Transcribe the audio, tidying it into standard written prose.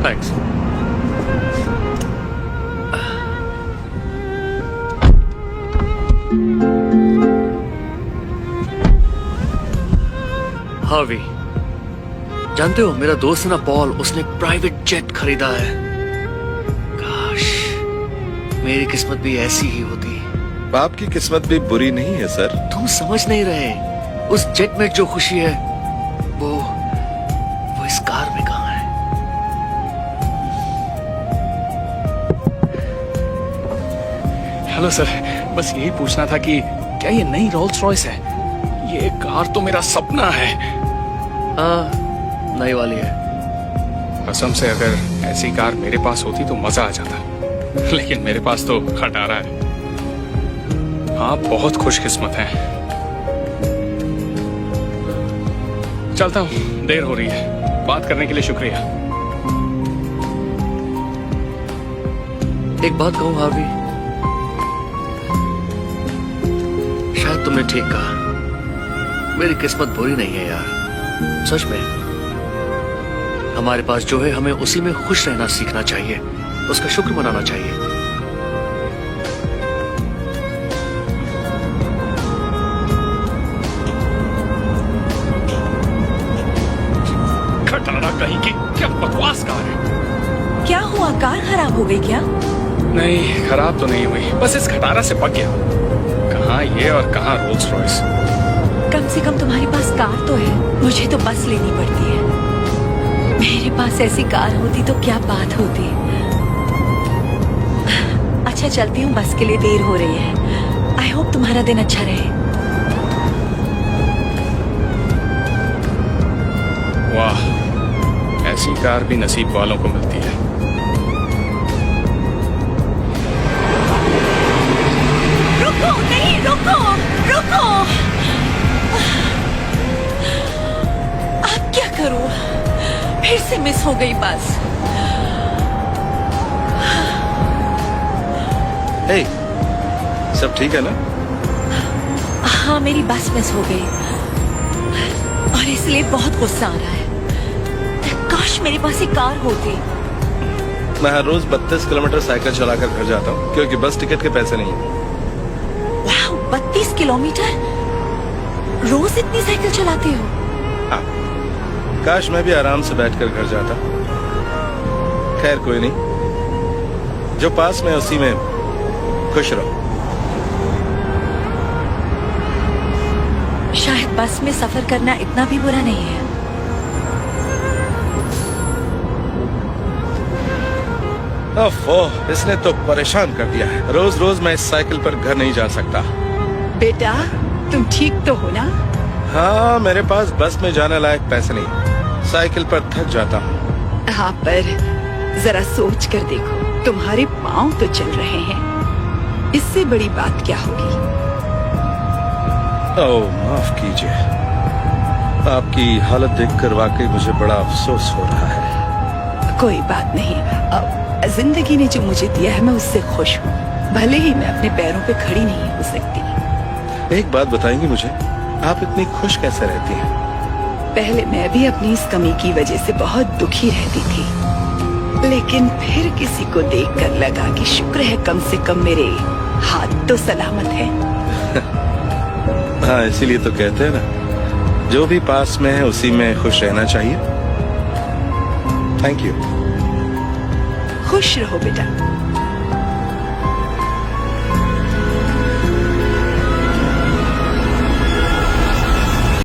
Thanks. Harvey, जानते हो मेरा दोस्त है ना पॉल, उसने प्राइवेट जेट खरीदा है। काश मेरी किस्मत भी ऐसी ही होती। आपकी किस्मत भी बुरी नहीं है सर। तुम समझ नहीं रहे, उस जेट में जो खुशी है वो इस कार में कहाँ है। हेलो सर, बस यही पूछना था कि क्या ये नई रोल्स रॉयस है? ये कार तो मेरा सपना है। हाँ, नई वाली है। कसम से अगर ऐसी कार मेरे पास होती तो मजा आ जाता, लेकिन मेरे पास तो खटारा है। आप बहुत खुशकिस्मत हैं। चलता हूँ, देर हो रही है। बात करने के लिए शुक्रिया। एक बात कहूं हार्वी, शायद तुमने ठीक कहा, मेरी किस्मत बुरी नहीं है यार। सच में हमारे पास जो है हमें उसी में खुश रहना सीखना चाहिए, उसका शुक्र मनाना चाहिए। खटारा कहीं की, क्या बकवास कार है। क्या हुआ, कार खराब हो गई क्या? नहीं, खराब तो नहीं हुई, बस इस खटारा से पक गया। कहाँ ये और कहाँ रोल्स रॉयस। कम से कम तुम्हारे पास कार तो है, मुझे तो बस लेनी पड़ती है। मेरे पास ऐसी कार होती तो क्या बात होती। अच्छा चलती हूँ, बस के लिए देर हो रही है। आई होप तुम्हारा दिन अच्छा रहे। वाह, ऐसी कार भी नसीब वालों को मिलती है। रुको, नहीं रुको, रुको। अब क्या करूं? फिर से मिस हो गई बस। हे, सब ठीक है ना? हाँ, मेरी बस मिस हो गई और इसलिए बहुत गुस्सा आ रहा है। काश मेरे पास एक कार होती। मैं हर रोज 32 किलोमीटर साइकिल चलाकर घर जाता हूँ क्योंकि बस टिकट के पैसे नहीं है। वाह, 32 किलोमीटर रोज इतनी साइकिल चलाते हो? हाँ, काश मैं भी आराम से बैठकर घर जाता। खैर कोई नहीं, जो पास में उसी में खुश रहो। शायद बस में सफर करना इतना भी बुरा नहीं है। ओह, इसने तो परेशान कर दिया है। रोज रोज मैं इस साइकिल पर घर नहीं जा सकता। बेटा, तुम ठीक तो हो ना? हाँ, मेरे पास बस में जाने लायक पैसे नहीं, साइकिल पर थक जाता हूँ। हाँ, पर जरा सोच कर देखो, तुम्हारे पाँव तो चल रहे हैं, इससे बड़ी बात क्या होगी? ओह, माफ कीजिए, आपकी हालत देखकर वाकई मुझे बड़ा अफसोस हो रहा है। कोई बात नहीं, जिंदगी ने जो मुझे दिया है मैं उससे खुश हूँ, भले ही मैं अपने पैरों पे खड़ी नहीं हो सकती। एक बात बताएंगी मुझे, आप इतनी खुश कैसे रहती हैं? पहले मैं भी अपनी इस कमी की वजह से बहुत दुखी रहती थी, लेकिन फिर किसी को देखकर लगा कि शुक्र है कम से कम मेरे हाथ तो सलामत हैं। हाँ, इसीलिए तो कहते हैं ना, जो भी पास में है उसी में खुश रहना चाहिए। Thank you. खुश रहो बेटा।